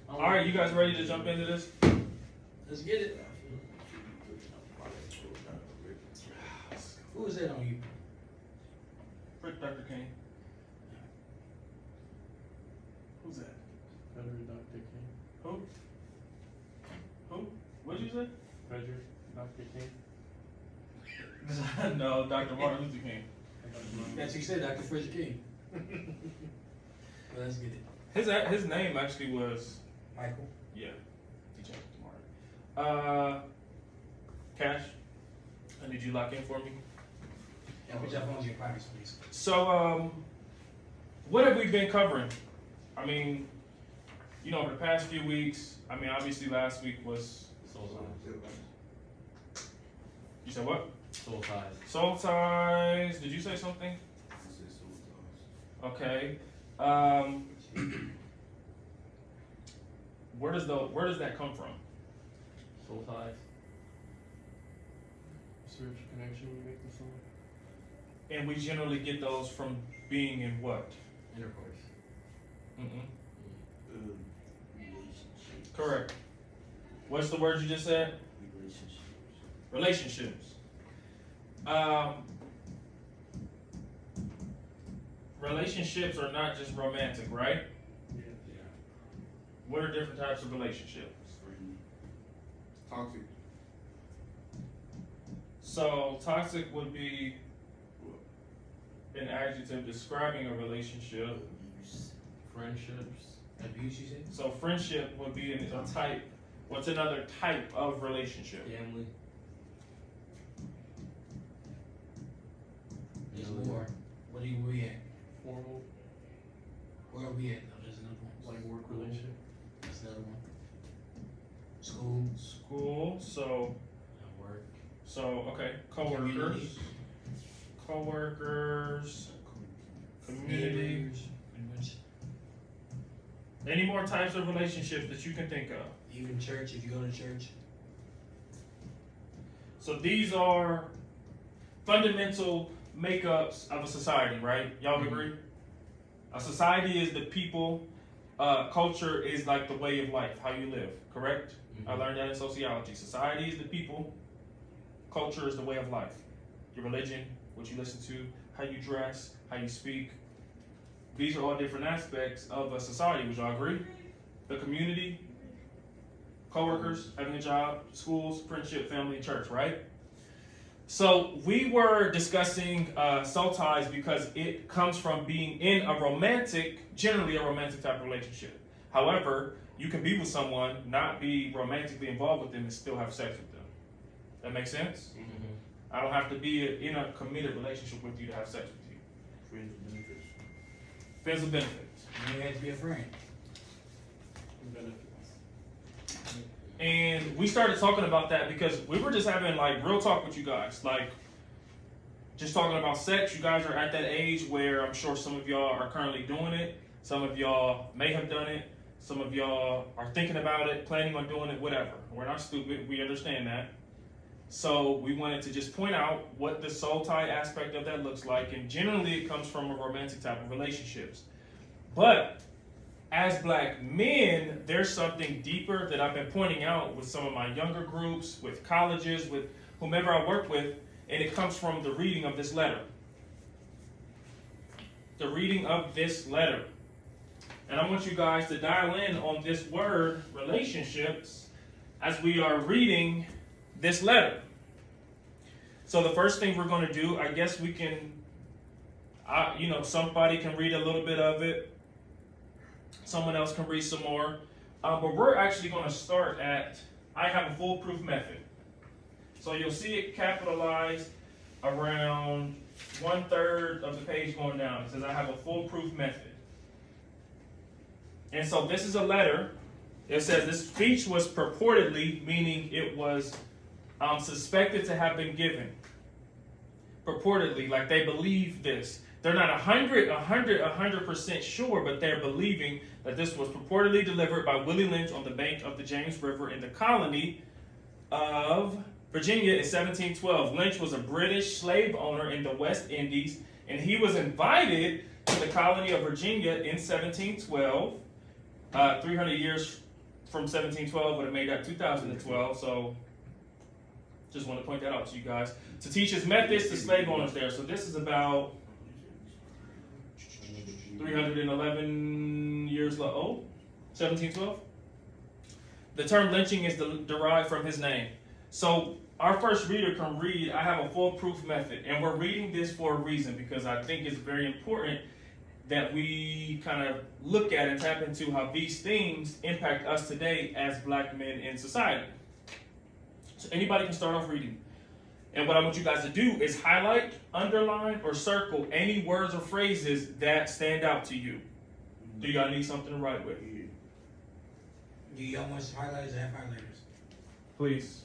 All right, you guys ready to jump into this? Let's get it. Who is that on you? Frick, Dr. King. Who's that? Frederick Dr. King. Who? Who? What'd you say? Frederick Dr. King. No, Dr. Martin Luther King. That's what you said, Dr. Frederick King. Well, let's get it. His name actually was Michael. yeah. He changed it to Martin. Cash. I need you to lock in for me. Yeah, put your phones in your pockets, please. So what have we been covering? I mean, you know, over the past few weeks. I mean, obviously last week was Soul ties. You said what? Soul ties. Soul ties. Did you say something? Okay. Where does that come from? Soul ties. Spiritual connection you make with someone. And we generally get those from being in what? Intercourse. Correct. What's the word you just said? Relationships. Relationships are not just romantic, right? Yeah. What are different types of relationships? Toxic. So toxic would be an adjective describing a relationship. Friendships. Abuse, you said? So friendship would be a type. What's another type of relationship? Family. There's Yeah. more. What are we at? Formal. Where are we at? No, there's another one. Like work relationship. That's another one. School. School. So Work. okay. Coworkers. Community. Coworkers. Community. Neighbors. Pretty much. Any more types of relationships that you can think of? Even church, if you go to church. So these are fundamental makeups of a society, right? Y'all agree? A society is the people. Culture is like the way of life, how you live, correct? I learned that in sociology. Society is the people. Culture is the way of life. Your religion, what you listen to, how you dress, how you speak. These are all different aspects of a society. Would y'all agree? The community, coworkers, having a job, schools, friendship, family, church, right? So we were discussing soul ties because it comes from being in a romantic, generally a romantic type of relationship. However, you can be with someone, not be romantically involved with them, and still have sex with them. That makes sense? I don't have to be in a committed relationship with you to have sex with you. Friends with benefits. Friends with benefits. You have to be a friend. Benefits. And we started talking about that because we were just having like real talk with you guys. Like, just talking about sex. You guys are at that age where I'm sure some of y'all are currently doing it. Some of y'all may have done it. Some of y'all are thinking about it, planning on doing it, whatever. We're not stupid. We understand that. So we wanted to just point out what the soul tie aspect of that looks like. And generally it comes from a romantic type of relationships. But as black men, there's something deeper that I've been pointing out with some of my younger groups, with colleges, with whomever I work with, and it comes from the reading of this letter. The reading of this letter. And I want you guys to dial in on this word, relationships, as we are reading this letter. So the first thing we're going to do, I guess we can, somebody can read a little bit of it. Someone else can read some more. But we're actually going to start at, I have a foolproof method. So you'll see it capitalized around 1/3 of the page going down. It says, I have a foolproof method. And so this is a letter. It says this speech was purportedly, meaning it was suspected to have been given. Purportedly, like they believe this. They're not 100% sure, but they're believing that this was purportedly delivered by Willie Lynch on the bank of the James River in the colony of Virginia in 1712. Lynch was a British slave owner in the West Indies, and he was invited to the colony of Virginia in 1712 300 years from 1712 would have made that 2012. So just want to point that out to you guys. To teach his methods to slave owners there. So this is about 311 years old. 1712. The term lynching is derived from his name. So our first reader can read, I have a foolproof method, and we're reading this for a reason because I think it's very important that we kind of look at and tap into how these things impact us today as black men in society. So anybody can start off reading. And what I want you guys to do is highlight, underline, or circle any words or phrases that stand out to you. Do y'all need something to write with? Do y'all want highlighters or have highlighters? Please.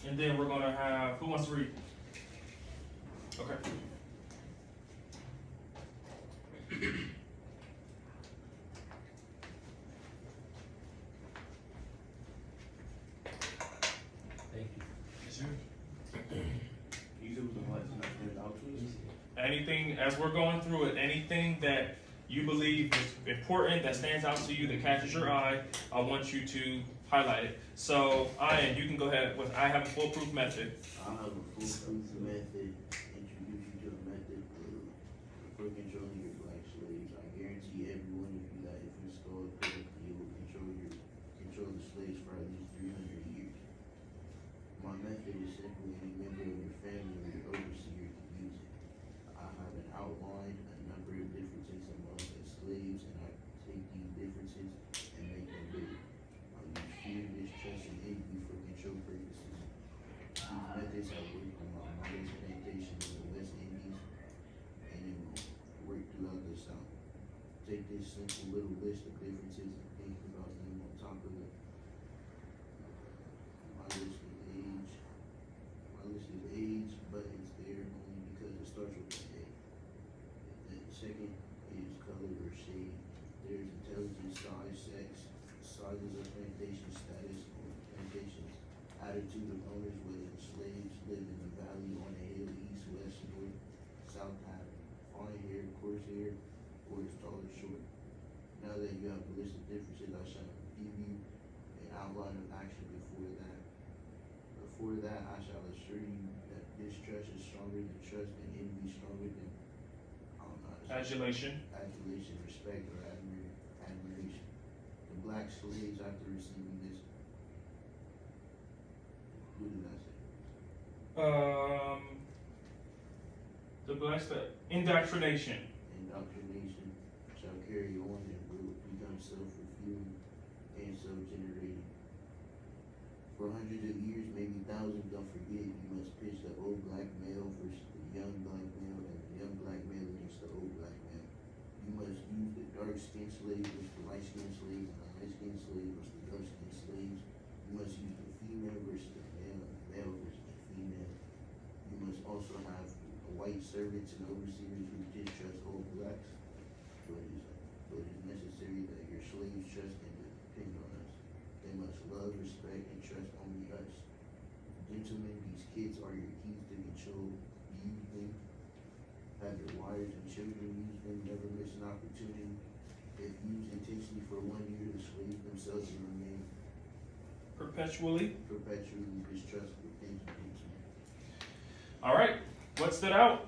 And then we're gonna have, who wants to read? Okay. Thank you. Yes, sir. Anything, as we're going through it, anything that you believe is important, that stands out to you, that catches your eye, I want you to highlight it. So, Ian, you can go ahead with, I have a foolproof method. I have a foolproof method, introduce you to a method for controlling your black slaves. I guarantee every one of you that if installed correctly, it will control the slaves for at least 300 years. My method is simply any member of your family or your overseer can use it. I have an outline, a number of differences among the slaves, and I take these differences and make them bigger. I use fear, distrust, and envy for control purposes. These methods have worked on my mother's plantation in the West Indies, and it will work throughout the South. Take this simple little list of differences and think about them on top of it. My list is age. My list is age, but it's there only because it starts with an A. The second is color or shade. There's intelligence, size, sex, sizes of plantation status or plantations, attitude of owners, whether slaves live in the valley, on a hill, east, west, north, south, have fine hair, coarse hair, or is tall or short. Now that you have a list of differences, I shall give you an outline of action before that. Before that, I shall assure you that distrust is stronger than trust and envy stronger than Adulation. adulation, respect, or admiration. The black slaves, after receiving this, what did I say? The black stuff. Indoctrination. Indoctrination shall carry on and will become self-fulfilling and self-generating. For hundreds of years, maybe thousands, don't forget, you must pitch the old black male versus the young black male and the young black male against the old black male. You must use the dark-skinned slave versus the light-skinned slave and the light-skinned slave versus the dark-skinned slaves. You must use the female versus the male and the male versus the female. You must also have white servants and overseers who distrust old blacks. But it is necessary that your slaves trust and depend on us. They must love, respect, and trust only us. Gentlemen, these kids are your keys to control. Use them. Have your wives and children use them. Never miss an opportunity. If used intentionally for 1 year, the slaves themselves will remain Perpetually. perpetually distrustful. Thank you, gentlemen. All right. What stood out?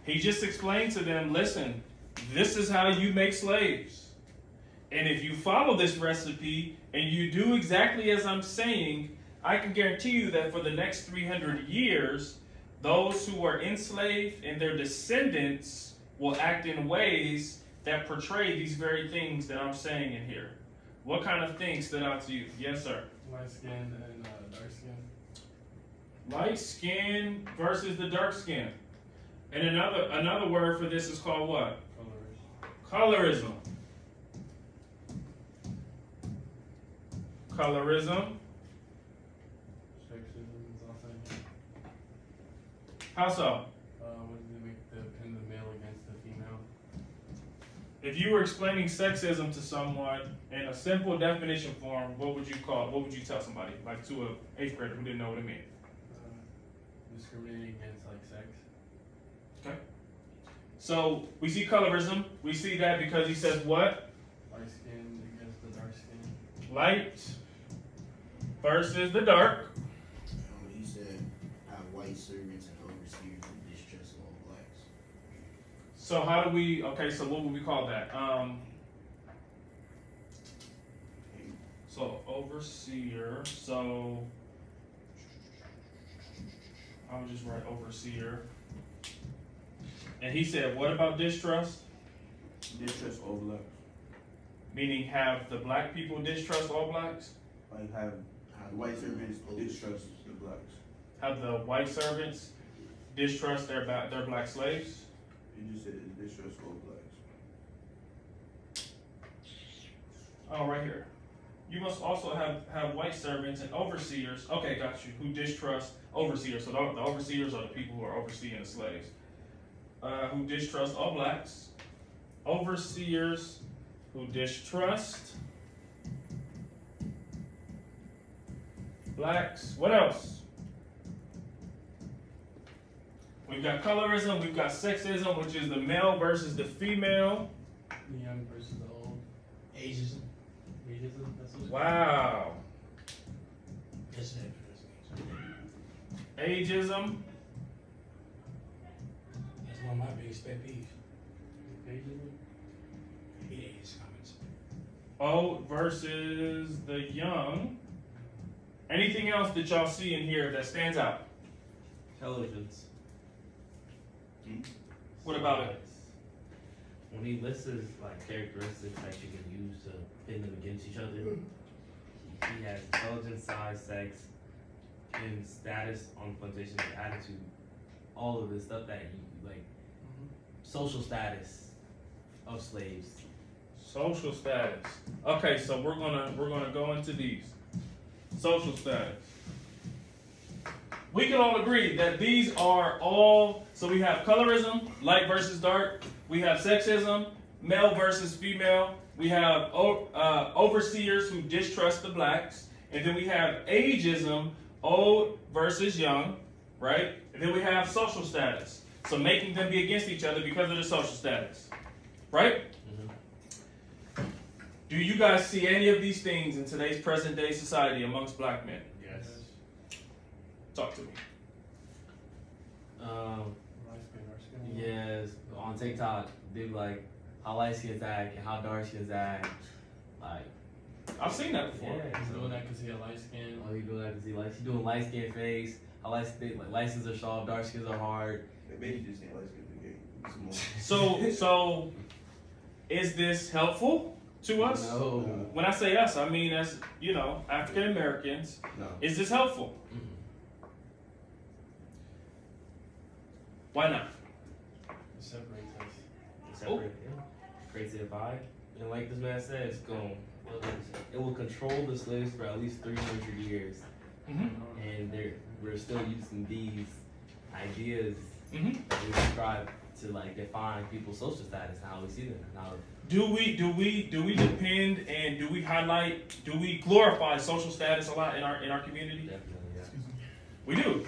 He just explained to them, listen, this is how you make slaves. And if you follow this recipe and you do exactly as I'm saying, I can guarantee you that for the next 300 years, those who are enslaved and their descendants will act in ways that portray these very things that I'm saying in here. What kind of things stood out to you? Yes, sir. Light skin and dark skin. Light skin versus the dark skin. And another word for this is called what? Colorism. Colorism. Colorism. Sexism is also. How so? What does it make the pin the male against the female? If you were explaining sexism to someone in a simple definition form, what would you call it? What would you tell somebody? Like to an 8th grader who didn't know what it meant. Discriminating against like sex. Okay. So we see colorism. We see that because he says what? Light skin against the dark skin. Light versus the dark. He said, have white servants and overseers who distrust all blacks. So how do we? Okay, so what would we call that? So overseer. So I would just write overseer. And he said, what about distrust? Distrust all blacks. Meaning, have the black people distrust all blacks? Like have the white servants distrust the blacks. Have the white servants distrust their black slaves? It just said distrust all blacks. Oh, right here. You must also have white servants and overseers. Okay, got you. Who distrust overseers. So the overseers are the people who are overseeing the slaves. Who distrust all blacks. Overseers who distrust blacks. What else? We've got colorism. We've got sexism, which is the male versus the female. The young versus the old. Age-ism. Ageism. That's what it's Wow. Yes, sir. Ageism. That's one of my biggest pet peeves. Ageism. I hate ageist comments. Old versus the young. Anything else that y'all see in here that stands out? Intelligence. What about it? When he lists his like characteristics that you can use to pin them against each other, he has intelligence, size, sex, and status on plantation, attitude, all of this stuff that he like, social status of slaves. Social status. Okay, so we're gonna go into these. Social status. We can all agree that these are all. So we have colorism, light versus dark. We have sexism, male versus female. We have overseers who distrust the blacks, and then we have ageism, old versus young, right? And then we have social status. So making them be against each other because of their social status, right? Do you guys see any of these things in today's present day society amongst black men? Yes. Talk to me. Light skin, dark skin. Yes. On TikTok, they be like how light skins act and how dark skins act. Like, I've seen that before. yeah. He's doing that because he had light skin. Oh, he doing that because he doing light skin face. How light skins are soft, dark skins are hard. Maybe just saying light skin the game. So is this helpful to us? No. When I say us, I mean as African Americans. No. Is this helpful? Mhm. Why not? It separates us. It's separate, yeah. Creates a divide. And like this man said, it will control the slaves for at least 300 years. Mm-hmm. And we're still using these ideas Mm-hmm. that we describe to like define people's social status and how we see them. And how Do we depend and do we highlight? Do we glorify social status a lot in our community? definitely, yeah. We do.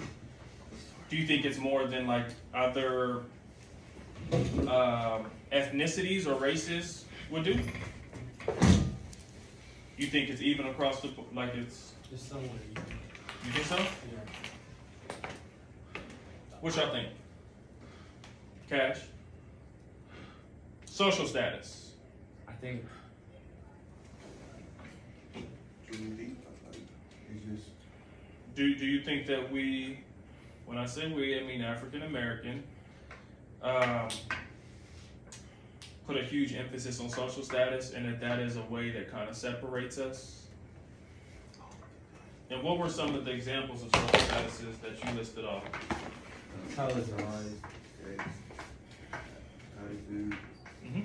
Do you think it's more than like other ethnicities or races would do? You think it's even across the like it's? Just somewhere. You think so? Yeah. What y'all think? Cash. Social status. I think Truly deep. It's just Do you think that we, when I say we, I mean African American, put a huge emphasis on social status, and that is a way that kind of separates us? And what were some of the examples of social statuses that you listed off? intelligence. sex, attitude. Mm-hmm.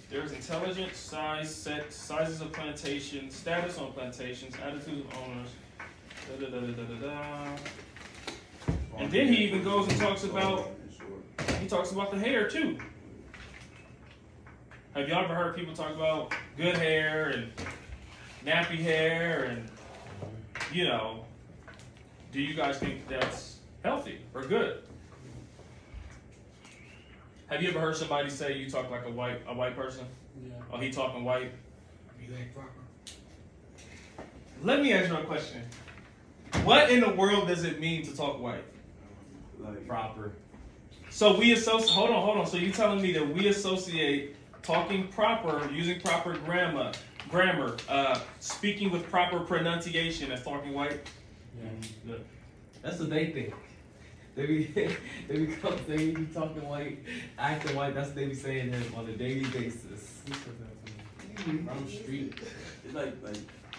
There's intelligence, size, sex, sizes of plantations, status on plantations, attitudes of owners, da da da da da da. And then he even goes and talks about the hair too. Have y'all ever heard people talk about good hair and nappy hair and, you know, do you guys think that's healthy or good? Have you ever heard somebody say you talk like a white person? Yeah. Oh, he talking white? You act proper. Let me ask you a question. What in the world does it mean to talk white? Like, Proper. So we associate. Hold on. So you telling me that we associate talking proper, using proper grammar, speaking with proper pronunciation as talking white? Yeah. That's what they think. They be talking white, acting white. That's what they be saying on a daily basis. Who said that to me? I'm street. It's like,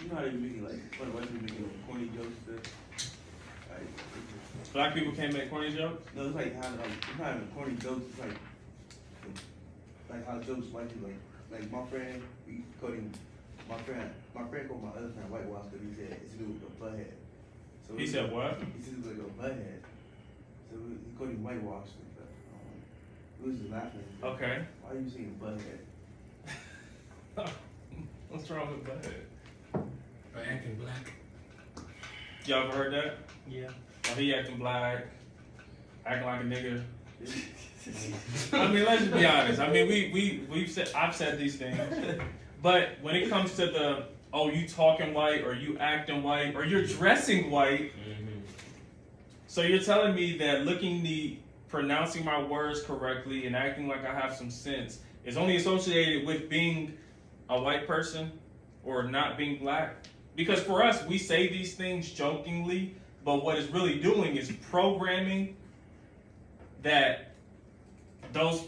you know how they be making, like, fun of white people making corny jokes and stuff? Like, Black people can't make corny jokes. no, it's like how, it's not even corny jokes, it's like how jokes white people, like my friend, we called him, my friend called my other friend whitewash because he said it's to do with a butthead. So He said what? He said it was like a butthead. So he called him whitewash and stuff. We was just laughing. Okay. Why are you saying butthead? What's wrong with butthead? By acting black. Y'all ever heard that? Yeah. Oh, he acting black, acting like a nigga. I mean, let's be honest. I mean, we've said, I've said these things, but when it comes to the, oh, you talking white, or you acting white, or you're dressing white, so you're telling me that pronouncing my words correctly and acting like I have some sense is only associated with being a white person or not being black? Because for us, we say these things jokingly, but what it's really doing is programming that those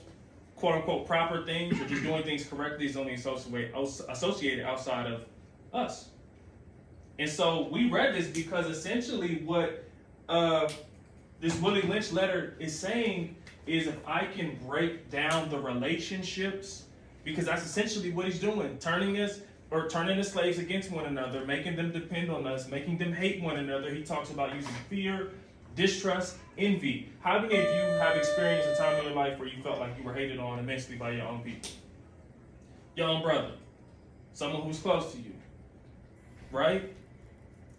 quote unquote proper things, or just doing things correctly, is only associated outside of us. And so we read this because essentially what this Willie Lynch letter is saying is, if I can break down the relationships, because that's essentially what he's doing, turning the slaves against one another, making them depend on us, making them hate one another. He talks about using fear, distrust, envy. How many of you have experienced a time in your life where you felt like you were hated on immensely by your own people? Your own brother, someone who's close to you, right?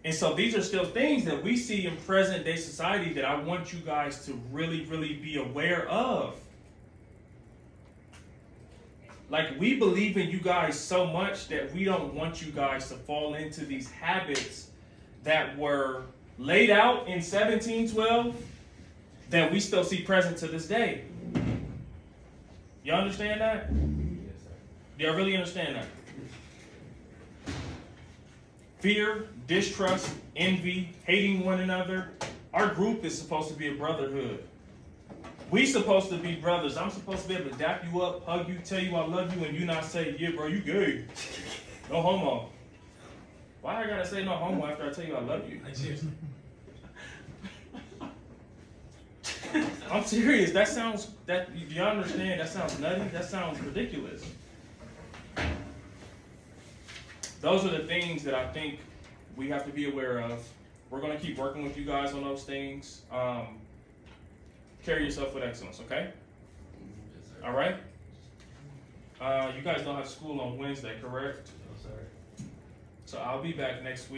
And so these are still things that we see in present day society that I want you guys to really, really be aware of. Like, we believe in you guys so much that we don't want you guys to fall into these habits that were laid out in 1712 that we still see present to this day. Y'all understand that? Yes, sir. Do y'all really understand that? Fear, distrust, envy, hating one another. Our group is supposed to be a brotherhood. We supposed to be brothers. I'm supposed to be able to dap you up, hug you, tell you I love you, and you not say, yeah, bro, you gay. No homo. Why I gotta say no homo after I tell you I love you? Like Jameson. I'm serious. Do y'all understand? That sounds nutty. That sounds ridiculous. Those are the things that I think we have to be aware of. We're gonna keep working with you guys on those things. Carry yourself with excellence, okay? Yes, sir. All right? You guys don't have school on Wednesday, correct? No, sir. So I'll be back next week.